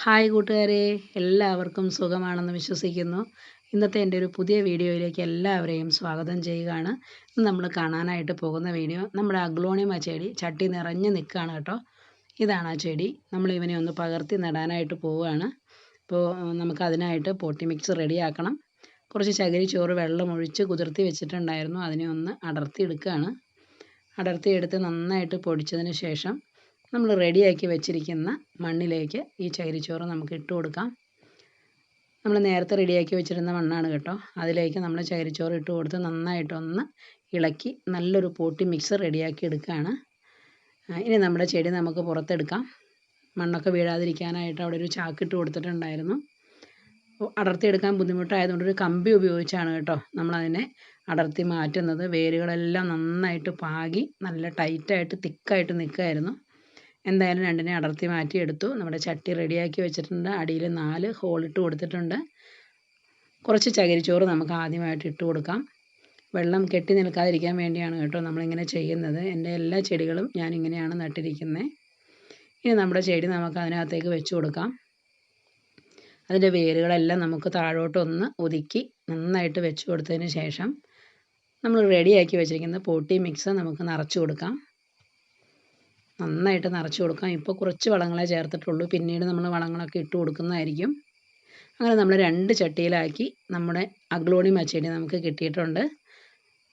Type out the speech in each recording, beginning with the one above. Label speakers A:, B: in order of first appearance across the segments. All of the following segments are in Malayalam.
A: ഹായ് കൂട്ടുകാരെ, എല്ലാവർക്കും സുഖമാണെന്ന് വിശ്വസിക്കുന്നു. ഇന്നത്തെ എൻ്റെ ഒരു പുതിയ വീഡിയോയിലേക്ക് എല്ലാവരെയും സ്വാഗതം ചെയ്യുകയാണ്. ഇന്ന് നമ്മൾ കാണാനായിട്ട് പോകുന്ന വീഡിയോ നമ്മുടെ അഗ്ലോണിമ ചെടി ചട്ടി നിറഞ്ഞ് നിൽക്കുകയാണ് കേട്ടോ. ഇതാണ് ആ ചെടി. നമ്മൾ ഇവനെ ഒന്ന് പകർത്തി നടാനായിട്ട് പോവുകയാണ്. അപ്പോൾ നമുക്കതിനായിട്ട് പോട്ടി മിക്സ് റെഡിയാക്കണം. കുറച്ച് ചകിരിച്ചോറ് വെള്ളം ഒഴിച്ച് കുതിർത്തി വെച്ചിട്ടുണ്ടായിരുന്നു. അതിനെ ഒന്ന് അടർത്തി എടുക്കുകയാണ്. അടർത്തിയെടുത്ത് നന്നായിട്ട് പൊടിച്ചതിന് ശേഷം നമ്മൾ റെഡിയാക്കി വെച്ചിരിക്കുന്ന മണ്ണിലേക്ക് ഈ ചകിരിച്ചോറ് നമുക്ക് ഇട്ട് കൊടുക്കാം. നമ്മൾ നേരത്തെ റെഡിയാക്കി വെച്ചിരുന്ന മണ്ണാണ് കേട്ടോ. അതിലേക്ക് നമ്മൾ ചകിരിച്ചോറ് ഇട്ട് കൊടുത്ത് നന്നായിട്ടൊന്ന് ഇളക്കി നല്ലൊരു പോട്ടി മിക്സ് റെഡിയാക്കി എടുക്കുകയാണ്. ഇനി നമ്മുടെ ചെടി നമുക്ക് പുറത്തെടുക്കാം. മണ്ണൊക്കെ വീഴാതിരിക്കാനായിട്ട് അവിടെ ഒരു ചാക്കിട്ട് കൊടുത്തിട്ടുണ്ടായിരുന്നു. അടർത്തിയെടുക്കാൻ ബുദ്ധിമുട്ടായതുകൊണ്ട് ഒരു കമ്പി ഉപയോഗിച്ചാണ് കേട്ടോ നമ്മളതിനെ അടർത്തി മാറ്റുന്നത്. വേരുകളെല്ലാം നന്നായിട്ട് പാകി നല്ല ടൈറ്റായിട്ട് തിക്കായിട്ട് നിൽക്കുമായിരുന്നു. എന്തായാലും രണ്ടിനെ അടർത്തി മാറ്റിയെടുത്തു. നമ്മുടെ ചട്ടി റെഡിയാക്കി വെച്ചിട്ടുണ്ട്. അടിയിൽ 4 ഹോളിട്ട് കൊടുത്തിട്ടുണ്ട്. കുറച്ച് ചകിരിച്ചോറ് നമുക്ക് ആദ്യമായിട്ട് ഇട്ട് കൊടുക്കാം. വെള്ളം കെട്ടി നിൽക്കാതിരിക്കാൻ വേണ്ടിയാണ് കേട്ടോ നമ്മളിങ്ങനെ ചെയ്യുന്നത്. എൻ്റെ എല്ലാ ചെടികളും ഞാനിങ്ങനെയാണ് നട്ടിരിക്കുന്നത്. ഇനി നമ്മുടെ ചെടി നമുക്ക് അതിനകത്തേക്ക് വെച്ച് കൊടുക്കാം. അതിൻ്റെ വേരുകളെല്ലാം നമുക്ക് താഴോട്ടൊന്ന് ഒതുക്കി നന്നായിട്ട് വെച്ച് കൊടുത്തതിന് ശേഷം നമ്മൾ റെഡിയാക്കി വെച്ചിരിക്കുന്ന പോട്ടി മിക്സ് നമുക്ക് നിറച്ച് കൊടുക്കാം. നന്നായിട്ട് നിറച്ച് കൊടുക്കാം. ഇപ്പോൾ കുറച്ച് വളങ്ങളെ ചേർത്തിട്ടുള്ളൂ. പിന്നീട് നമ്മൾ വളങ്ങളൊക്കെ ഇട്ട് കൊടുക്കുന്നതായിരിക്കും. അങ്ങനെ നമ്മൾ 2 ചട്ടിയിലാക്കി നമ്മുടെ അഗ്ലോണിമ ചെടി നമുക്ക് കിട്ടിയിട്ടുണ്ട്.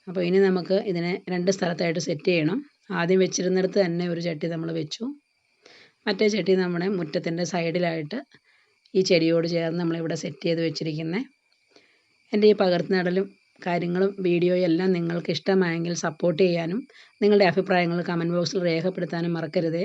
A: അപ്പോൾ ഇനി നമുക്ക് ഇതിനെ 2 സ്ഥലത്തായിട്ട് സെറ്റ് ചെയ്യണം. ആദ്യം വെച്ചിരുന്നിടത്ത് തന്നെ ഒരു ചട്ടി നമ്മൾ വെച്ചു. മറ്റേ ചട്ടി നമ്മുടെ മുറ്റത്തിൻ്റെ സൈഡിലായിട്ട് ഈ ചെടിയോട് ചേർന്ന് നമ്മളിവിടെ സെറ്റ് ചെയ്ത് വെച്ചിരിക്കുന്നത്. എൻ്റെ ഈ പകർത്തി നടലും കാര്യങ്ങളും വീഡിയോയും എല്ലാം നിങ്ങൾക്ക് ഇഷ്ടമായെങ്കിൽ സപ്പോർട്ട് ചെയ്യാനും നിങ്ങളുടെ അഭിപ്രായങ്ങൾ കമൻറ്റ് ബോക്സിൽ രേഖപ്പെടുത്താനും മറക്കരുതേ.